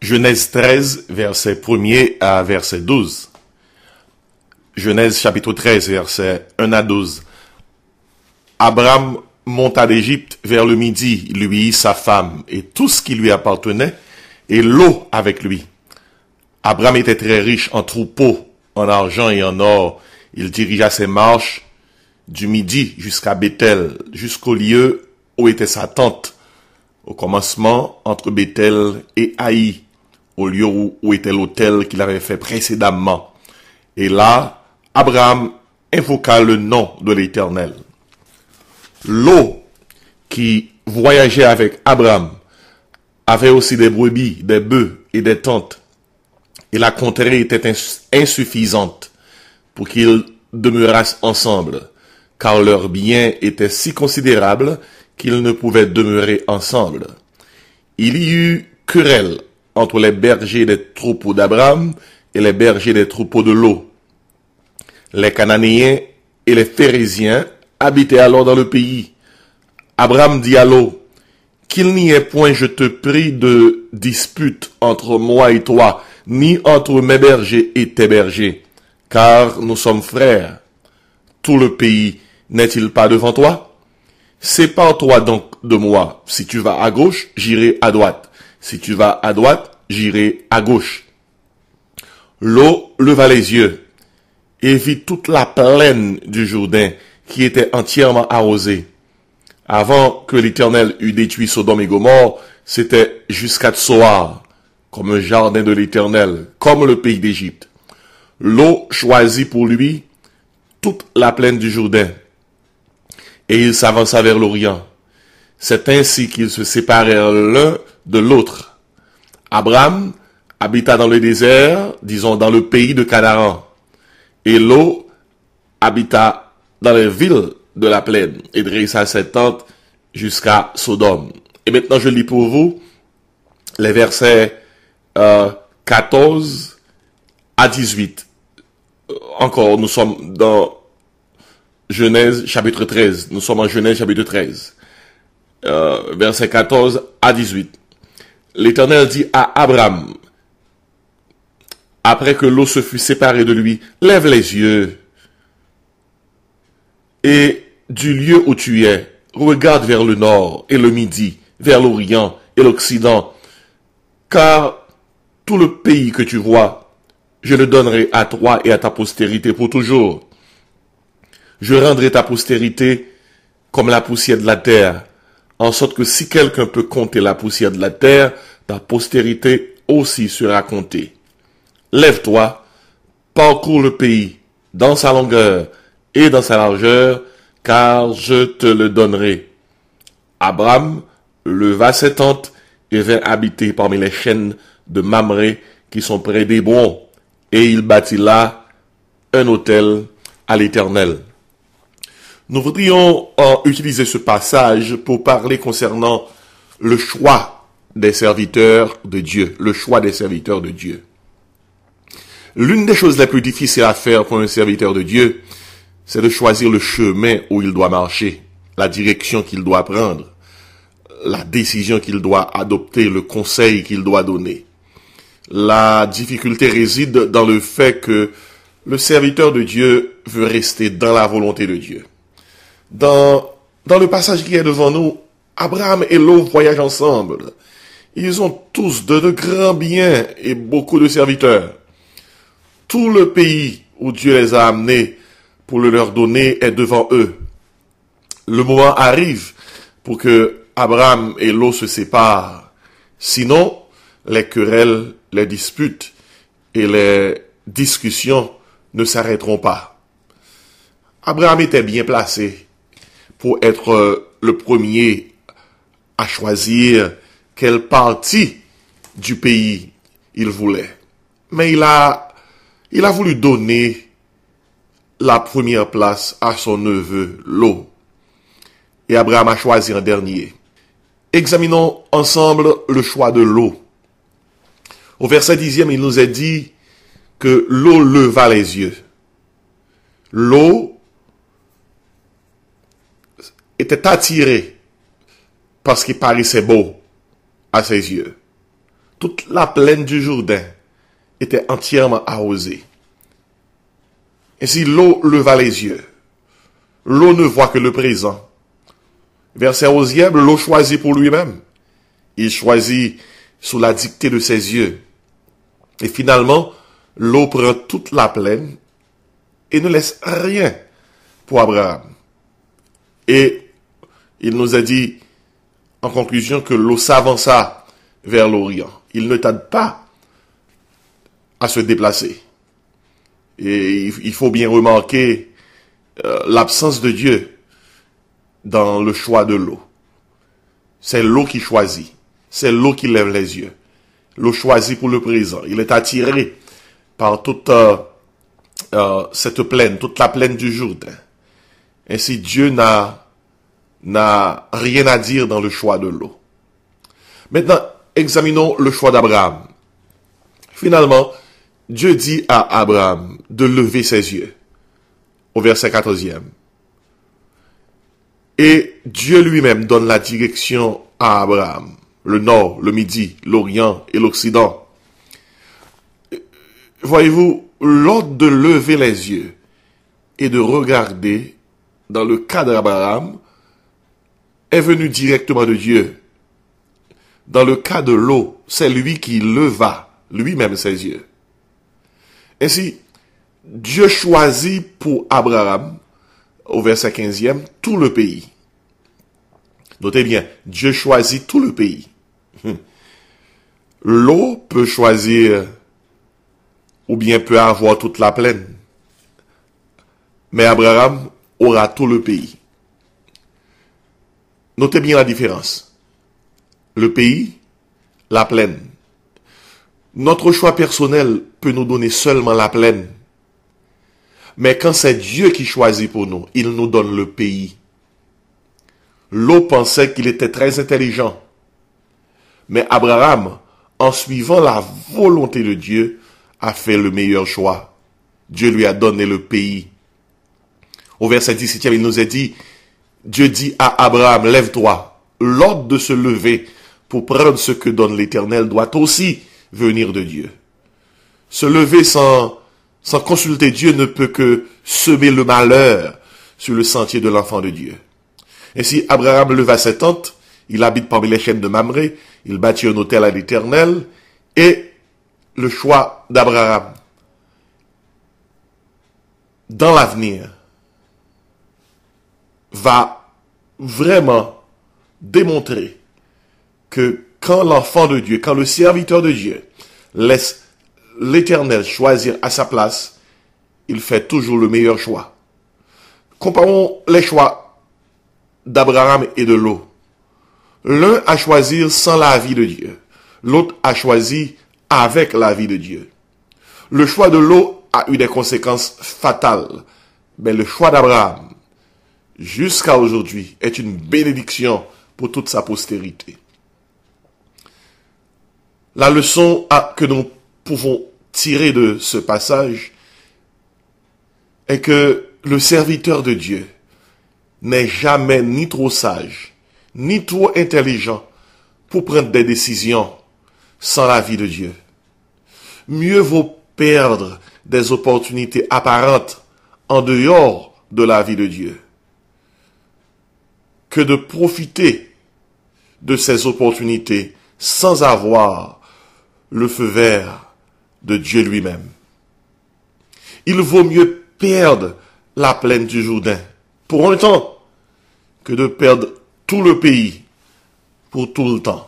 Genèse 13, verset 1er à verset 12. Genèse chapitre 13, verset 1 à 12. Abraham monta d'Égypte vers le midi, lui, sa femme, et tout ce qui lui appartenait, et Lot avec lui. Abraham était très riche en troupeaux, en argent et en or. Il dirigea ses marches du midi jusqu'à Béthel, jusqu'au lieu où était sa tente, au commencement entre Béthel et Haï, au lieu où était l'autel qu'il avait fait précédemment. Et là, Abraham invoqua le nom de l'Éternel. Lot, qui voyageait avec Abraham, avait aussi des brebis, des bœufs et des tentes. Et la contrée était insuffisante pour qu'ils demeurassent ensemble, car leurs biens étaient si considérables qu'ils ne pouvaient demeurer ensemble. Il y eut querelle entre les bergers des troupeaux d'Abraham et les bergers des troupeaux de Lot. Les Cananéens et les Phérésiens habitaient alors dans le pays. Abraham dit à Lot, qu'il n'y ait point, je te prie, de dispute entre moi et toi, ni entre mes bergers et tes bergers, car nous sommes frères. Tout le pays n'est-il pas devant toi? Sépare-toi donc de moi. Si tu vas à gauche, j'irai à droite. Si tu vas à droite, j'irai à gauche. Lot leva les yeux et vit toute la plaine du Jourdain qui était entièrement arrosée. Avant que l'Éternel eût détruit Sodome et Gomorrhe, c'était jusqu'à Tsoar, comme un jardin de l'Éternel, comme le pays d'Égypte. Lot choisit pour lui toute la plaine du Jourdain, et il s'avança vers l'Orient. C'est ainsi qu'ils se séparèrent l'un de l'autre. Abraham habita dans le désert, disons dans le pays de Canaan, et Lot habita dans les villes de la plaine, et dressa ses tentes jusqu'à Sodome. Et maintenant je lis pour vous les versets 14 à 18. Encore, nous sommes dans Genèse chapitre 13. Nous sommes en Genèse chapitre 13. Versets 14 à 18. L'Éternel dit à Abraham, après que Lot se fut séparé de lui, lève les yeux et du lieu où tu es, regarde vers le nord et le midi, vers l'orient et l'occident, car tout le pays que tu vois, je le donnerai à toi et à ta postérité pour toujours. Je rendrai ta postérité comme la poussière de la terre, en sorte que si quelqu'un peut compter la poussière de la terre, ta postérité aussi sera comptée. Lève-toi, parcours le pays, dans sa longueur et dans sa largeur, car je te le donnerai. Abraham leva ses tentes et vint habiter parmi les chênes de Mamré qui sont près d'Hébron, et il bâtit là un autel à l'Éternel. Nous voudrions utiliser ce passage pour parler concernant le choix des serviteurs de Dieu, le choix des serviteurs de Dieu. L'une des choses les plus difficiles à faire pour un serviteur de Dieu, c'est de choisir le chemin où il doit marcher, la direction qu'il doit prendre, la décision qu'il doit adopter, le conseil qu'il doit donner. La difficulté réside dans le fait que le serviteur de Dieu veut rester dans la volonté de Dieu. Dans le passage qui est devant nous, Abraham et Lot voyagent ensemble. Ils ont tous de grands biens et beaucoup de serviteurs. Tout le pays où Dieu les a amenés pour le leur donner est devant eux. Le moment arrive pour que Abraham et Lot se séparent. Sinon, les querelles, les disputes et les discussions ne s'arrêteront pas. Abraham était bien placé pour être le premier à choisir quelle partie du pays il voulait. Mais il a voulu donner la première place à son neveu Lot. Et Abraham a choisi en dernier. Examinons ensemble le choix de Lot. Au verset 10e, il nous est dit que Lot leva les yeux. Lot était attiré parce qu'il paraissait beau à ses yeux. toute la plaine du Jourdain était entièrement arrosée. Ainsi, l'eau leva les yeux. L'eau ne voit que le présent. Verset 11e, l'eau choisit pour lui-même. Il choisit sous la dictée de ses yeux. Et finalement, l'eau prend toute la plaine et ne laisse rien pour Abraham. Et il nous a dit en conclusion que l'eau s'avança vers l'Orient. Il ne tarde pas à se déplacer. Et il faut bien remarquer l'absence de Dieu dans le choix de l'eau. C'est l'eau qui choisit. C'est l'eau qui lève les yeux. L'eau choisit pour le présent. Il est attiré par toute cette plaine, toute la plaine du Jourdain. Ainsi, Dieu n'a rien à dire dans le choix de l'eau. Maintenant, examinons le choix d'Abraham. Finalement, Dieu dit à Abraham de lever ses yeux. Au verset 14e. Et Dieu lui-même donne la direction à Abraham. Le nord, le midi, l'orient et l'occident. Voyez-vous, l'ordre de lever les yeux et de regarder, dans le cas d'Abraham, est venu directement de Dieu. Dans le cas de l'eau, c'est lui qui leva lui-même ses yeux. Ainsi, Dieu choisit pour Abraham, au verset 15e, tout le pays. Notez bien, Dieu choisit tout le pays. L'eau peut choisir ou bien peut avoir toute la plaine. Mais Abraham aura tout le pays. Notez bien la différence. Le pays, la plaine. Notre choix personnel peut nous donner seulement la plaine. Mais quand c'est Dieu qui choisit pour nous, il nous donne le pays. Lot pensait qu'il était très intelligent. Mais Abraham, en suivant la volonté de Dieu, a fait le meilleur choix. Dieu lui a donné le pays. Au verset 17e, il nous est dit, Dieu dit à Abraham, lève-toi. L'ordre de se lever pour prendre ce que donne l'Éternel doit aussi venir de Dieu. Se lever sans consulter Dieu ne peut que semer le malheur sur le sentier de l'enfant de Dieu. Ainsi, Abraham leva ses tentes, il habite parmi les chaînes de Mamré, il bâtit un autel à l'Éternel, et le choix d'Abraham dans l'avenir va vraiment démontrer que quand l'enfant de Dieu, quand le serviteur de Dieu laisse l'Éternel choisir à sa place, il fait toujours le meilleur choix. Comparons les choix d'Abraham et de Lot. L'un a choisi sans l'avis de Dieu. L'autre a choisi avec l'avis de Dieu. Le choix de Lot a eu des conséquences fatales. Mais le choix d'Abraham, jusqu'à aujourd'hui, est une bénédiction pour toute sa postérité. La leçon que nous pouvons tirer de ce passage est que le serviteur de Dieu n'est jamais ni trop sage, ni trop intelligent pour prendre des décisions sans l'avis de Dieu. Mieux vaut perdre des opportunités apparentes en dehors de l'avis de Dieu que de profiter de ces opportunités sans avoir le feu vert de Dieu lui-même. Il vaut mieux perdre la plaine du Jourdain pour un temps que de perdre tout le pays pour tout le temps.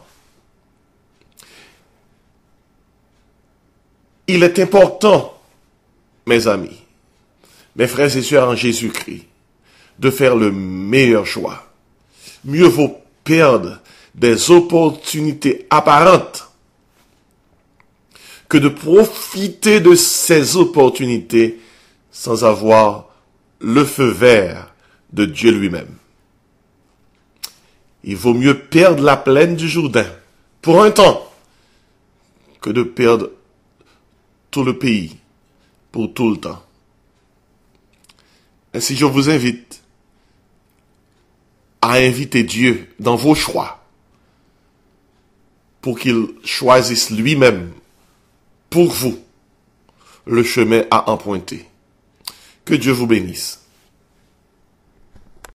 Il est important, mes amis, mes frères et sœurs en Jésus-Christ, de faire le meilleur choix. Mieux vaut perdre des opportunités apparentes que de profiter de ces opportunités sans avoir le feu vert de Dieu lui-même. Il vaut mieux perdre la plaine du Jourdain pour un temps que de perdre tout le pays pour tout le temps. Ainsi, je vous invite à inviter Dieu dans vos choix pour qu'il choisisse lui-même, pour vous, le chemin à emprunter. Que Dieu vous bénisse.